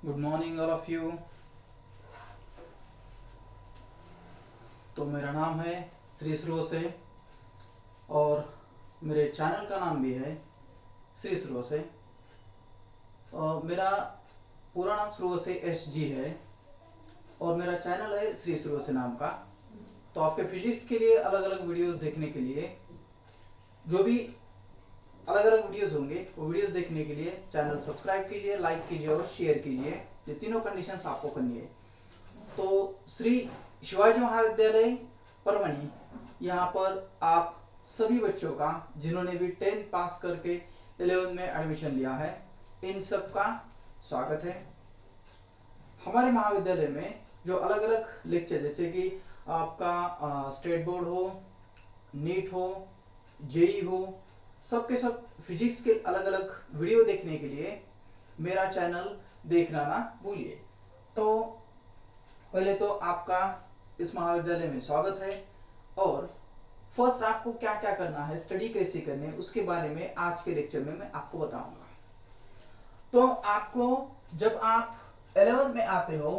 Good morning all of you. तो मेरा नाम है श्री सुरो से और मेरे चैनल का नाम भी है श्री सुरो से। और मेरा पूरा नाम सुरो से SG है और मेरा चैनल है श्री सुरो से नाम का। तो आपके फिजिक्स के लिए अलग अलग वीडियोस देखने के लिए जो भी अलग अलग वीडियोस होंगे वो वीडियोस देखने के लिए चैनल सब्सक्राइब कीजिए, लाइक कीजिए और शेयर कीजिए। ये तीनों कंडीशंस आपको करनी है। तो श्री शिवाजी महाविद्यालय परवनी, यहाँ पर आप सभी बच्चों का जिन्होंने भी 10th पास करके 11th में एडमिशन लिया है, इन सब का स्वागत है। हमारे महाविद्यालय में जो अलग अलग लेक्चर जैसे कि आपका स्टेट बोर्ड हो, नीट हो, जेई हो, सबके सब फिजिक्स के अलग अलग वीडियो देखने के लिए मेरा चैनल देखना ना भूलिए। तो पहले तो आपका इस महाविद्यालय में स्वागत है और फर्स्ट आपको क्या क्या करना है, स्टडी कैसे करनी है, उसके बारे में आज के लेक्चर में मैं आपको बताऊंगा। तो आपको जब आप 11th में आते हो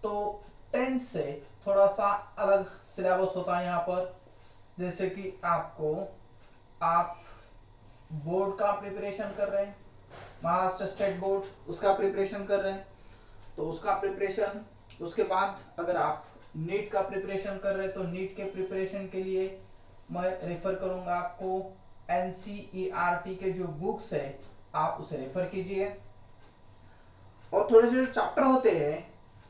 तो 10th से थोड़ा सा अलग सिलेबस होता है यहाँ पर। जैसे कि आप बोर्ड का प्रिपरेशन कर रहे हैं, महाराष्ट्र स्टेट बोर्ड उसका प्रिपरेशन कर रहे हैं, तो उसका प्रिपरेशन, उसके बाद अगर आप नीट का प्रिपरेशन कर रहे हैं तो नीट के प्रिपरेशन के लिए मैं रेफर करूंगा आपको NCERT के जो बुक्स है आप उसे रेफर कीजिए। और थोड़े से जो चैप्टर होते हैं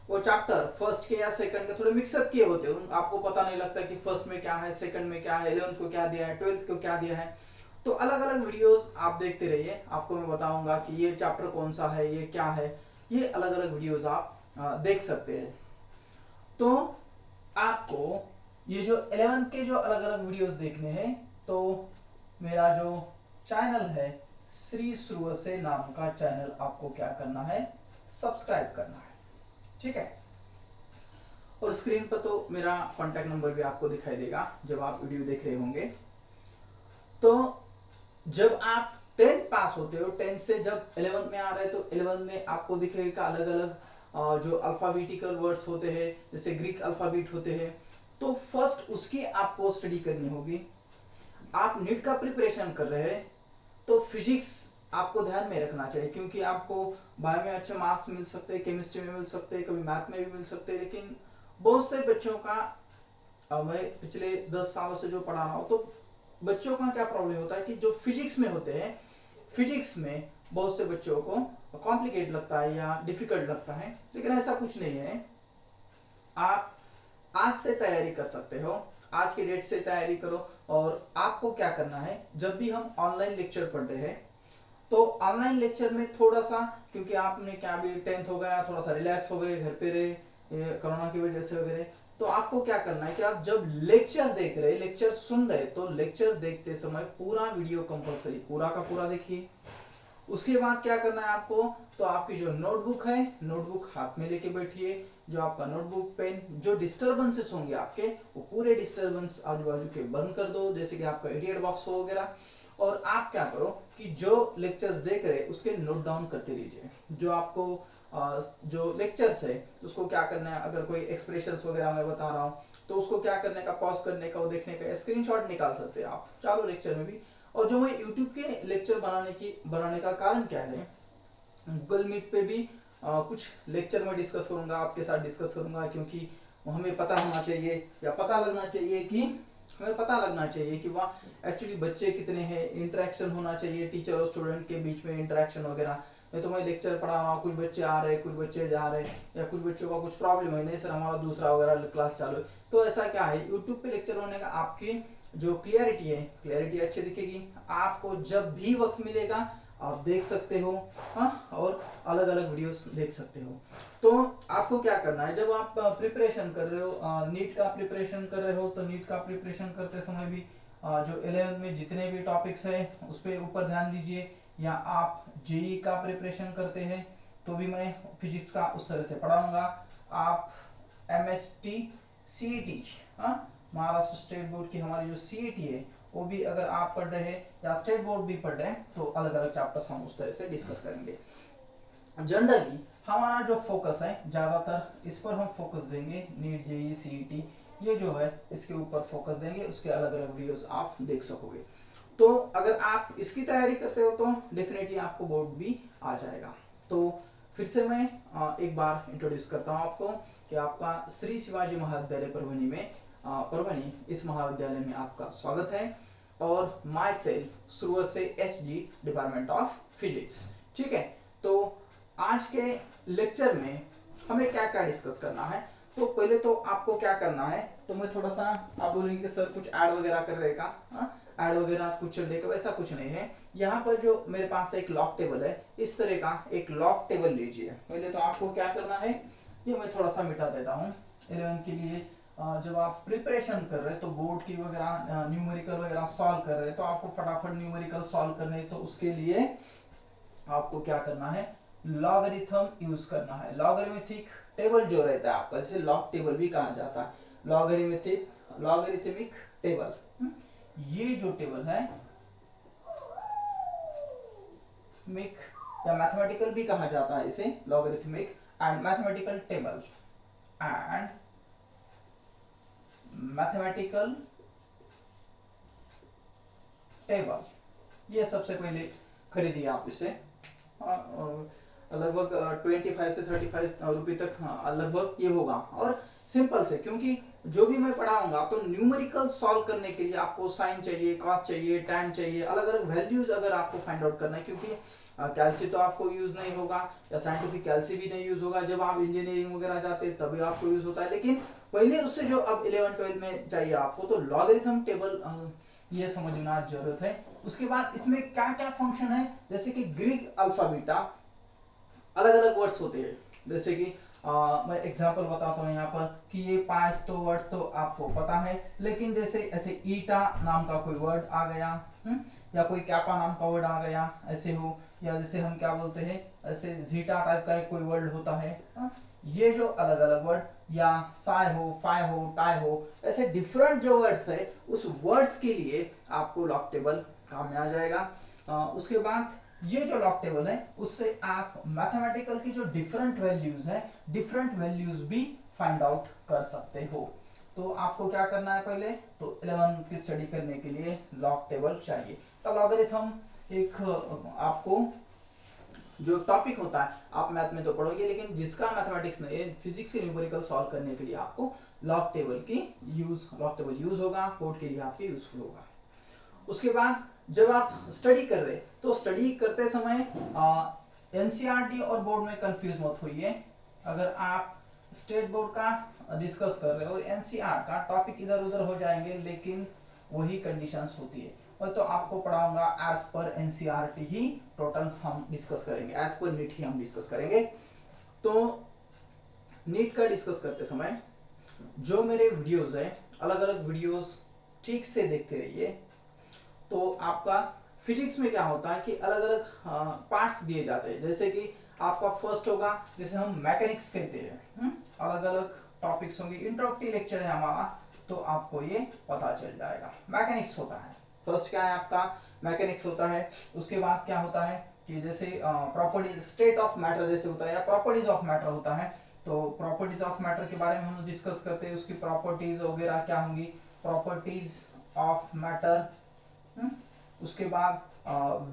वो चैप्टर फर्स्ट के या सेकंड के थोड़े मिक्सअप किए होते हैं, आपको पता नहीं लगता कि फर्स्ट में क्या है, सेकंड में क्या है, 11th को क्या दिया है, 12th को क्या दिया है। तो अलग अलग वीडियोस आप देखते रहिए, आपको मैं बताऊंगा कि ये चैप्टर कौन सा है, ये क्या है, ये अलग अलग वीडियोस आप देख सकते हैं। तो आपको ये जो 11th के जो अलग अलग वीडियोस देखने हैं तो मेरा जो चैनल है श्री सुरो से नाम का चैनल आपको क्या करना है, सब्सक्राइब करना है, ठीक है। और स्क्रीन पर तो मेरा कांटेक्ट नंबर भी आपको दिखाई देगा जब आप वीडियो देख रहे होंगे। तो जब आप 10th पास होते हो, 10th से जब 11th में आ रहे हैं तो 11th में आपको दिखेगा अलग अलग जो अल्फाबेटिकल वर्ड्स होते हैं, जैसे ग्रीक अल्फाबेट होते हैं, तो फर्स्ट उसकी आपको स्टडी करनी होगी। आप नीट का प्रिपरेशन कर रहे हैं तो फिजिक्स आपको ध्यान में रखना चाहिए, क्योंकि आपको बायो में अच्छे मार्क्स मिल सकते हैं, केमिस्ट्री में मिल सकते हैं, कभी मैथ में भी मिल सकते हैं। लेकिन बहुत से बच्चों का मैं पिछले 10 सालों से जो पढ़ा रहा हूं, तो बच्चों का क्या प्रॉब्लम होता है कि जो फिजिक्स में होते हैं, फिजिक्स में बहुत से बच्चों को कॉम्प्लिकेट लगता है या डिफिकल्ट लगता है, लेकिन ऐसा कुछ नहीं है। आप आज से तैयारी कर सकते हो, आज के डेट से तैयारी करो। और आपको क्या करना है, जब भी हम ऑनलाइन लेक्चर पढ़ रहे हैं तो ऑनलाइन लेक्चर में थोड़ा सा, क्योंकि आपने क्या भी 10th हो गया, थोड़ा सा रिलैक्स हो गए, घर पे रहे कोरोना की वजह से वगैरह, तो आपको क्या करना है कि आप जब लेक्चर देख रहे, लेक्चर सुन रहे, तो लेक्चर देखते समय पूरा वीडियो कंपलसरी पूरा का पूरा देखिए। उसके बाद क्या करना है आपको, तो आपकी जो नोटबुक है, नोटबुक हाथ में लेके बैठिए। जो आपका नोटबुक पेन, जो डिस्टरबेंसेस होंगे आपके, वो पूरे डिस्टरबेंस आजू बाजू के बंद कर दो, जैसे कि आपका इडियट बॉक्स हो वगैरह। और आप क्या करो कि जो लेक्चर्स देख रहे उसके नोट डाउन करते रहिए। जो आपको जो लेक्चर्स है उसको क्या करना है, अगर कोई एक्सप्रेशंस वगैरह मैं बता रहा हूँ तो उसको क्या करने का, पॉज करने का, वो देखने का, स्क्रीनशॉट निकाल सकते हैं आप चारों लेक्चर में भी। और जो मैं यूट्यूब के लेक्चर बनाने का कारण क्या है, गूगल मीट पे भी कुछ लेक्चर में डिस्कस करूंगा, आपके साथ डिस्कस करूंगा, क्योंकि हमें पता होना चाहिए या पता लगना चाहिए कि हमें पता लगना चाहिए कि वहाँ एक्चुअली बच्चे कितने हैं, इंटरेक्शन होना चाहिए टीचर और स्टूडेंट के बीच में, इंटरेक्शन वगैरह। नहीं तो मैं लेक्चर पढ़ा रहा हूँ, कुछ बच्चे आ रहे हैं, कुछ बच्चे जा रहे हैं, या कुछ बच्चों का कुछ प्रॉब्लम है, नहीं सर हमारा दूसरा वगैरह क्लास चालू है। तो ऐसा क्या है, यूट्यूब पे लेक्चर होने का आपकी जो क्लियरिटी है, क्लियरिटी अच्छी दिखेगी। आपको जब भी वक्त मिलेगा आप देख सकते हो, हाँ, और अलग अलग वीडियोस देख सकते हो। तो आपको क्या करना है, जब आप प्रिपरेशन कर रहे हो, नीट का प्रिपरेशन कर रहे हो, तो नीट का प्रिपरेशन करते समय भी जो 11th में जितने भी टॉपिक्स है उस पर ऊपर ध्यान दीजिए। या आप जेई का प्रिपरेशन करते हैं तो भी मैं फिजिक्स का उस तरह से पढ़ाऊंगा। आप MST CET, Maharashtra state board की हमारी जो CET है वो भी अगर आप पढ़ रहे हैं या स्टेट बोर्ड भी पढ़ रहे हैं तो अलग अलग चैप्टर्स हम उस तरह से डिस्कस करेंगे। जनरली हमारा जो फोकस है ज्यादातर इस पर हम फोकस देंगे, नीट जेई सीईटी ये जो है इसके ऊपर फोकस देंगे, उसके अलग अलग वीडियोस आप देख सकोगे। तो अगर आप इसकी तैयारी करते हो तो डेफिनेटली आपको बोर्ड भी आ जाएगा। तो फिर से मैं एक बार इंट्रोड्यूस करता हूँ आपको कि आपका श्री शिवाजी महाविद्यालय परभणी में परभणी इस महाविद्यालय में आपका स्वागत है। और माई सेल्फ शुरू से एसजी डिपार्टमेंट ऑफ फिजिक्स। ठीक है, तो आज के लेक्चर में हमें क्या क्या डिस्कस करना है। तो पहले तो आपको क्या करना है, तो मैं थोड़ा सा, आप बोलेंगे कि सर कुछ ऐड वगैरह कर रहेगा, ऐड वगैरह कुछ चलेगा, वैसा कुछ नहीं है। यहाँ पर जो मेरे पास एक लॉग टेबल है, इस तरह का एक लॉग टेबल लीजिए। पहले तो आपको क्या करना है, ये मैं थोड़ा सा मिटा देता हूँ 11 के लिए। जब आप प्रिपरेशन कर रहे हैं तो बोर्ड की वगैरह न्यूमेरिकल वगैरह सॉल्व कर रहे हैं, तो आपको फटाफट न्यूमेरिकल सॉल्व करने, तो उसके लिए आपको क्या करना है, लॉगरिथम यूज करना है। लॉगरिथमिक टेबल जो रहता है आपका, जैसे लॉग टेबल भी कहा जाता है, लॉगरिथमिक टेबल। ये जो टेबल है मिक या मैथमेटिकल भी कहा जाता है इसे, logarithmic and mathematical table and mathematical table. ये सबसे पहले खरीदिए आप इसे, लगभग 25 से 35 रुपए तक लगभग ये होगा। और सिंपल से, क्योंकि जो भी मैं पढ़ाऊंगा तो न्यूमेरिकल सॉल्व करने के लिए आपको साइन चाहिए, कॉस चाहिए, टैन चाहिए, अलग अलग वैल्यूज अगर आपको फाइंड आउट करना है, क्योंकि कैल्सी तो आपको यूज नहीं होगा या साइंटिफिक कैल्सी भी नहीं यूज होगा, जब आप इंजीनियरिंग वगैरह जाते हैं तभी आपको यूज होता है। लेकिन पहले उससे जो अब 11-12 में चाहिए आपको, तो लॉगरिथम टेबल ये समझना जरूरत है। उसके बाद इसमें क्या क्या फंक्शन है, जैसे कि ग्रीक अल्फाबीटा, अलग अलग वर्ड्स होते हैं। जैसे कि मैं एग्जांपल बताता हूँ यहाँ पर कि ये 5 तो वर्ड तो आपको पता है, लेकिन जैसे ऐसे ईटा नाम का कोई वर्ड आ गया, या कोई कैपा नाम का वर्ड आ गया ऐसे हो, या जैसे हम क्या बोलते हैं ऐसे जीटा टाइप का एक कोई वर्ड होता है, ये जो अलग अलग वर्ड, या साय हो, फाय हो, टाई हो, ऐसे डिफरेंट जो वर्ड्स है, उस वर्ड्स के लिए आपको लॉग टेबल काम में आ जाएगा। उसके बाद ये जो लॉग टेबल है उससे आप मैथमेटिकल की जो डिफरेंट वैल्यूज है, डिफरेंट वैल्यूज भी फाइंड आउट कर सकते हो। तो आपको क्या करना है, पहले तो 11 की स्टडी करने के लिए लॉग टेबल चाहिए। तो लॉगरिथम एक आपको जो टॉपिक होता है, आप मैथ में तो पढ़ोगे, लेकिन जिसका मैथमेटिक्स नहीं है, फिजिक्स से न्यूमेरिकल सॉल्व करने के लिए आपको लॉग टेबल यूज होगा, बोर्ड के लिए आपके यूजफुल होगा। उसके बाद जब आप स्टडी कर रहे, तो स्टडी करते समय एनसीईआरटी और बोर्ड में कंफ्यूज मत होइए। अगर आप स्टेट बोर्ड का डिस्कस कर रहे हो, एनसीईआर का टॉपिक इधर उधर हो जाएंगे, लेकिन वही कंडीशंस होती है। और तो आपको पढ़ाऊंगा एज पर एनसीईआरटी ही टोटल हम डिस्कस करेंगे, एज पर नीट ही हम डिस्कस करेंगे। तो नीट का डिस्कस करते समय जो मेरे वीडियोस है, अलग अलग वीडियोस ठीक से देखते रहिए। तो आपका फिजिक्स में क्या होता है कि अलग अलग पार्ट्स दिए जाते हैं। जैसे कि आपका फर्स्ट होगा, जैसे हम मैकेनिक्स कहते हैं, अलग अलग टॉपिक्स होंगे, इंट्रोडक्टरी लेक्चर है हमारा, तो आपको ये पता चल जाएगा। मैकेनिक्स होता है फर्स्ट, क्या है आपका मैकेनिक्स होता है। उसके बाद क्या होता है कि जैसे प्रॉपर्टी, स्टेट ऑफ मैटर जैसे होता है, या प्रॉपर्टीज ऑफ मैटर होता है। तो प्रॉपर्टीज ऑफ मैटर के बारे में हम डिस्कस करते हैं, उसकी प्रॉपर्टीज वगैरह क्या होंगी, प्रॉपर्टीज ऑफ मैटर। उसके बाद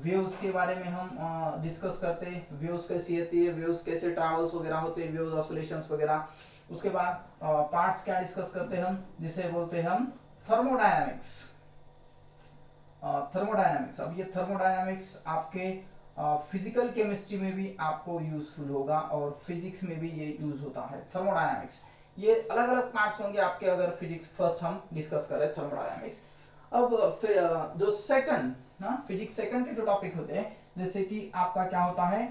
वेव्स के बारे में हम डिस्कस करते हैं, वेव्स कैसी होती है, वेव्स कैसे ट्रैवल्स वगैरह होते हैं, वेव्स ऑसिलेशंस वगैरह। उसके बाद पार्ट्स क्या डिस्कस करते हैं हम, जिसे बोलते हैं हम थर्मोडायनामिक्स। थर्मोडायनामिक्स, अब ये थर्मोडायनामिक्स आपके फिजिकल केमिस्ट्री में भी आपको यूजफुल होगा, और फिजिक्स में भी ये यूज होता है थर्मोडायनामिक्स। ये अलग अलग पार्ट्स होंगे आपके, अगर फिजिक्स फर्स्ट हम डिस्कस करें थर्मोडायनामिक्स। अब जो सेकंड फिजिक्स सेकंड के जो टॉपिक होते हैं, जैसे कि आपका क्या होता है,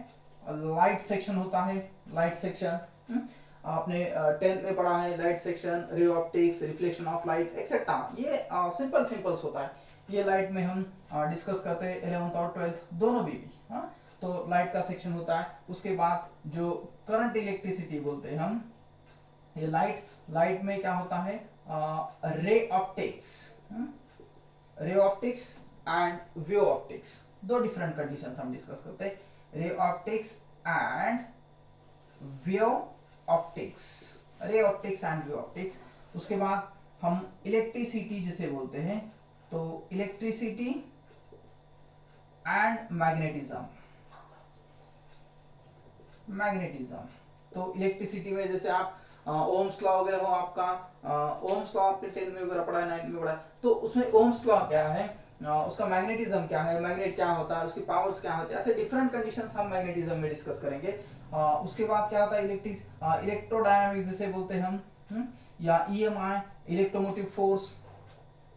लाइट सेक्शन होता है, लाइट सेक्शन आपने 10th में पढ़ा है, light section, ray optics, reflection of light etcetera. ये सिंपल सिंपल्स होता है, ये लाइट में हम डिस्कस करते हैं 11th और 12th दोनों में भी। तो लाइट का सेक्शन होता है। उसके बाद जो करंट इलेक्ट्रिसिटी बोलते हैं हम, ये लाइट में क्या होता है, ray optics, ray optics and wave optics, दो डिफरेंट कंडीशंस हम डिस्कस करते हैं, ray optics and wave optics, ray optics and wave optics. उसके बाद हम इलेक्ट्रिसिटी जिसे बोलते हैं, तो इलेक्ट्रिसिटी एंड मैग्नेटिज्म, मैग्नेटिज्म। तो इलेक्ट्रिसिटी में जैसे आप ओम्स लॉ वगैरह हो आपका, ओम्स लॉ आपने 10th में वगैरह पढ़ा है, 9th में पढ़ा है, तो उसमें ओम्स लॉ क्या है, उसका मैग्नेटिज्म क्या है, मैग्नेट क्या होता है, उसकी पावर्स क्या होती है, ऐसे डिफरेंट कंडीशंस हम मैग्नेटिज्म में डिस्कस करेंगे। उसके बाद क्या होता है इलेक्ट्रोडायनामिक्स जिसे बोलते हैं हम, या EMI, electromotive force,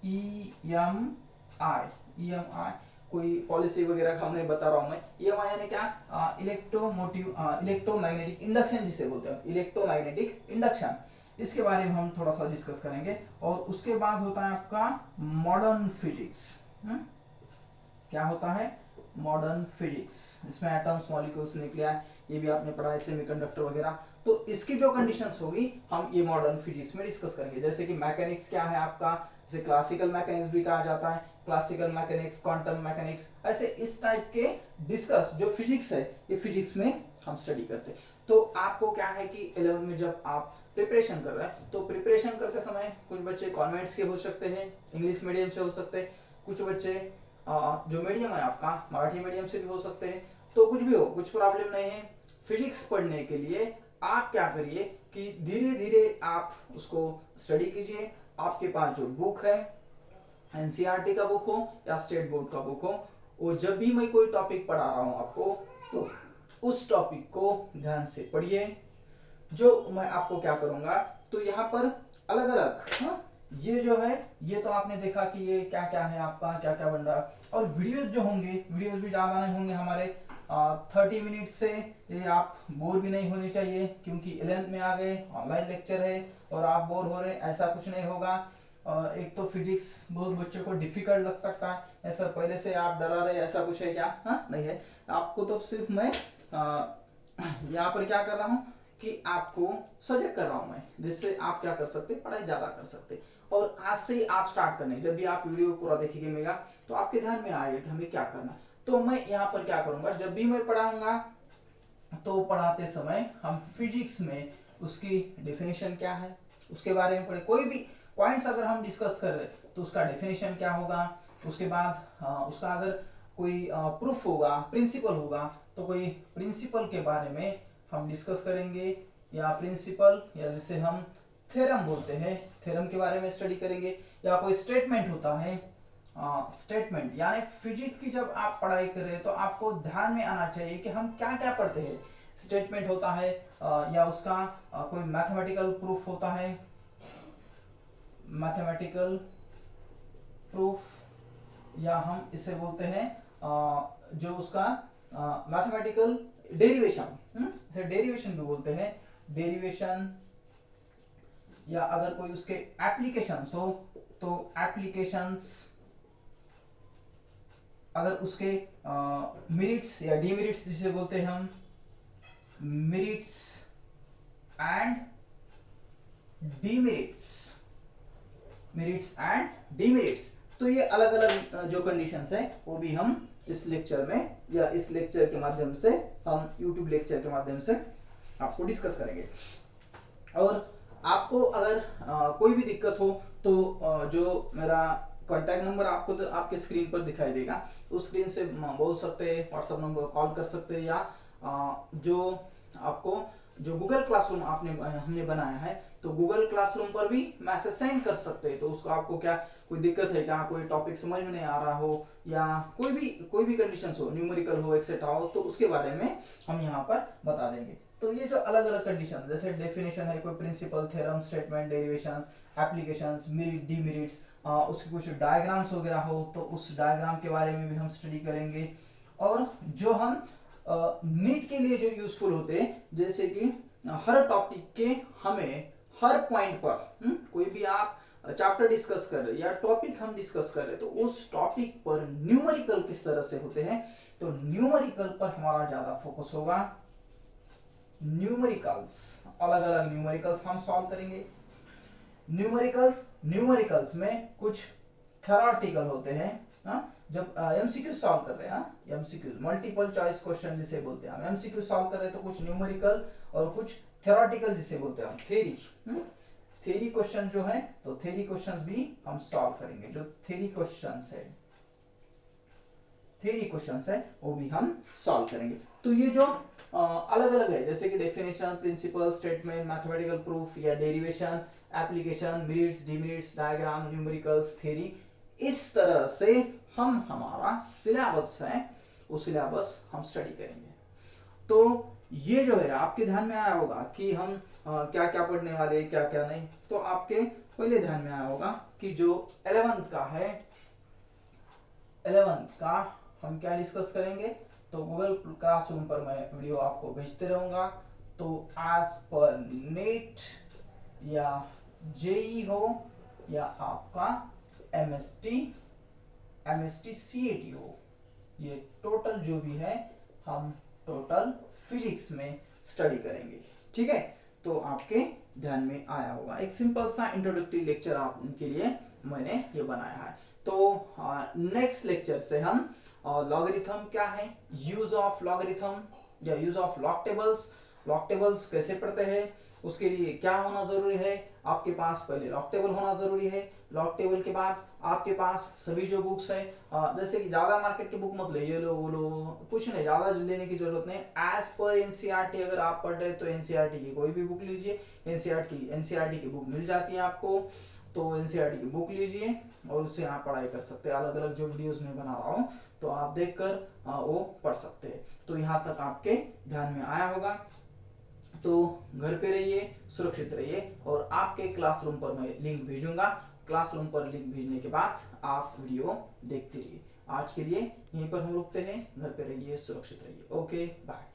EMI, EMI कोई पॉलिसी वगैरह का नहीं बता रहा हूं मैं। ईएमआई यानी क्या, इलेक्ट्रोमोटिव इलेक्ट्रोमैग्नेटिक इंडक्शन जिसे बोलते हैं, इलेक्ट्रोमैग्नेटिक इंडक्शन, इसके बारे में हम थोड़ा सा डिस्कस करेंगे। और उसके बाद होता है आपका मॉडर्न फिजिक्स। क्या होता है, मॉडर्न फिजिक्स, जिसमें एटम्स, मॉलिक्यूल्स, न्यूक्लिया, ये भी आपने पढ़ा है, सेमीकंडक्टर वगैरह। तो इसकी जो कंडीशंस होगी हम ये मॉडर्न फिजिक्स में डिस्कस करेंगे। जैसे कि मैकेनिक्स क्या है आपका, जैसे क्लासिकल मैकेनिक्स भी कहा जाता है, क्लासिकल मैकेनिक्स, क्वांटम मैकेनिक्स, ऐसे इस टाइप के डिस्कस जो फिजिक्स है, ये फिजिक्स में हम स्टडी करते हैं। तो आपको क्या है कि 11th में जब आप प्रिपरेशन कर रहे हैं, तो प्रिपरेशन करते समय कुछ बच्चे कॉन्वेंट्स के हो सकते हैं, इंग्लिश मीडियम से हो सकते हैं, कुछ बच्चे जो मीडियम है आपका मराठी मीडियम से भी हो सकते हैं। तो कुछ भी हो, कुछ प्रॉब्लम नहीं है। फिजिक्स पढ़ने के लिए आप क्या करिए कि धीरे धीरे आप उसको स्टडी कीजिए। आपके पास जो बुक है, एनसीईआरटी का बुक हो या स्टेट बोर्ड का बुक हो, वो जब भी मैं कोई टॉपिक पढ़ा रहा हूं आपको, तो उस टॉपिक को ध्यान से पढ़िए। जो मैं आपको क्या करूंगा, तो यहाँ पर अलग अलग, ये जो है, ये तो आपने देखा कि ये क्या क्या है आपका, क्या क्या बन रहा है। और वीडियोस जो होंगे, वीडियोस भी ज्यादा नहीं होंगे हमारे, 30 मिनट से, ये आप बोर भी नहीं होने चाहिए, क्योंकि 11th में आ गए, ऑनलाइन लेक्चर है और आप बोर हो रहे, ऐसा कुछ नहीं होगा। एक तो फिजिक्स बहुत बच्चों को डिफिकल्ट लग सकता है, सर पहले से आप डरा रहे, ऐसा कुछ है क्या, नहीं है। आपको तो सिर्फ मैं यहाँ पर क्या कर रहा हूँ कि आपको सजेस्ट कर रहा हूं मैं, जिससे आप क्या कर सकते, पढ़ाई ज्यादा कर सकते। और आज से ही आप स्टार्ट करने, जब भी आप वीडियो पूरा देखेंगे मेरा, तो आपके ध्यान में आएगा कि हमें क्या करना। तो मैं यहाँ पर क्या करूंगा, जब भी मैं पढ़ाऊंगा, तो पढ़ाते समय हम फिजिक्स में उसकी डेफिनेशन क्या है उसके बारे में पढ़े। कोई भी पॉइंट्स अगर हम डिस्कस कर रहे, तो उसका डेफिनेशन क्या होगा। उसके बाद उसका अगर कोई प्रूफ होगा, प्रिंसिपल होगा, तो कोई प्रिंसिपल के बारे में हम डिस्कस करेंगे, या प्रिंसिपल, या जिसे हम थ्योरम बोलते हैं, थ्योरम के बारे में स्टडी करेंगे। या कोई स्टेटमेंट होता है, स्टेटमेंट, यानी फिजिक्स की जब आप पढ़ाई कर रहे हैं, तो आपको ध्यान में आना चाहिए कि हम क्या क्या पढ़ते हैं। स्टेटमेंट होता है, या उसका कोई मैथमेटिकल प्रूफ होता है, मैथमेटिकल प्रूफ, या हम इसे बोलते हैं जो उसका मैथमेटिकल डेरिवेशन, इसे डेरिवेशन भी बोलते हैं, डेरिवेशन। या अगर कोई उसके एप्लीकेशंस हो, तो एप्लीकेशंस, अगर उसके मेरिट्स या डीमेरिट्स जिसे बोलते हैं हम, merits and demerits, merits and demerits, तो ये अलग अलग जो कंडीशंस है, वो भी हम इस लेक्चर में, या इस लेक्चर के माध्यम से, हम यूट्यूब लेक्चर के माध्यम से आपको डिस्कस करेंगे। और आपको अगर कोई भी दिक्कत हो, तो जो मेरा कॉन्टैक्ट नंबर आपको तो आपके स्क्रीन पर दिखाई देगा, उस स्क्रीन से बोल सकते हैं, व्हाट्सएप नंबर कॉल कर सकते हैं, या जो आपको जो गूगल क्लासरूम आपने हमने बनाया है, तो गूगल क्लासरूम पर भी मैसेज सेंड कर सकते हैं। तो उसको आपको क्या कोई दिक्कत है क्या, कोई टॉपिक समझ में नहीं आ रहा हो, या कोई भी कंडीशंस हो, न्यूमेरिकल हो, एक्सेट्रा हो, तो उसके बारे में हम यहाँ पर बता देंगे। तो ये जो अलग अलग कंडीशन, जैसे डेफिनेशन है, कोई principle, theorem, statement, derivations, applications, merit, demerits, उसके कुछ डायग्राम्स वगैरह हो, तो उस डायग्राम के बारे में भी हम स्टडी करेंगे। और जो हम नीट के लिए जो यूजफुल होते हैं, जैसे कि हर टॉपिक के हमें हर पॉइंट पर, कोई भी आप चैप्टर डिस्कस कर रहे या टॉपिक हम डिस्कस कर रहे, तो उस टॉपिक पर न्यूमेरिकल किस तरह से होते हैं, तो न्यूमेरिकल पर हमारा ज्यादा फोकस होगा। न्यूमेरिकल्स, अलग अलग न्यूमेरिकल्स हम सॉल्व करेंगे। न्यूमेरिकल्स में कुछ थ्योरेटिकल होते हैं, जब एमसीक्यू सॉल्व कर रहे हैं, एमसीक्यू मल्टीपल चॉइस क्वेश्चन जिसे बोलते हैं हम, एमसीक्यू सॉल्व कर रहे हैं तो कुछ न्यूमेरिकल और कुछ थ्योरेटिकल जिसे बोलते हैं हम थ्योरी, थ्योरी क्वेश्चन जो है, तो थ्योरी क्वेश्चंस भी हम सॉल्व करेंगे। जो थ्योरी क्वेश्चंस है, थ्योरी क्वेश्चंस है वो भी हम सॉल्व करेंगे। तो ये जो अलग अलग है, जैसे कि definition, principle, statement, mathematical proof या derivation, application, merits, demerits, diagram, numericals, theory, इस तरह से हम हमारा सिलेबस है वो सिलेबस हम स्टडी करेंगे। तो ये जो है आपके ध्यान में आया होगा कि हम क्या क्या पढ़ने वाले, क्या क्या नहीं। तो आपके पहले ध्यान में आया होगा कि जो 11th का है, 11th का हम क्या डिस्कस करेंगे, तो गूगल क्लासरूम पर मैं वीडियो आपको भेजते रहूंगा। तो एज पर नेट या जेई हो या आपका एमएसटी सीएटी हो, ये टोटल जो भी है हम टोटल फिजिक्स में स्टडी करेंगे। ठीक है, तो आपके ध्यान में आया होगा। एक सिंपल सा इंट्रोडक्टरी लेक्चर आपके लिए मैंने ये बनाया है। तो नेक्स्ट लेक्चर से हम लॉगरिथम क्या है, यूज ऑफ लॉगरिथम या use of log tables, log tables कैसे पढ़ते हैं, उसके लिए क्या होना जरूरी है, आपके पास पहले लॉग टेबल होना जरूरी है। लॉग टेबल के बाद आपके पास सभी जो बुक्स है, जैसे कि ज्यादा मार्केट की बुक मत ले, ये लो वो लो, कुछ नहीं, ज्यादा लेने की जरूरत नहीं। एज पर एनसीईआरटी अगर आप पढ़ रहे हैं तो एनसीईआरटी की कोई भी बुक लीजिए, एनसीईआरटी की बुक मिल जाती है आपको, तो एनसीईआरटी की बुक लीजिए और उससे आप पढ़ाई कर सकते हैं। अलग अलग जो वीडियोस में बना रहा हूँ तो आप देखकर वो पढ़ सकते हैं। तो यहाँ तक आपके ध्यान में आया होगा। तो घर पे रहिए, सुरक्षित रहिए, और आपके क्लासरूम पर मैं लिंक भेजूंगा। क्लासरूम पर लिंक भेजने के बाद आप वीडियो देखते रहिए। आज के लिए यहीं पर हम रुकते हैं। घर पे रहिए, सुरक्षित रहिए। Okay, bye.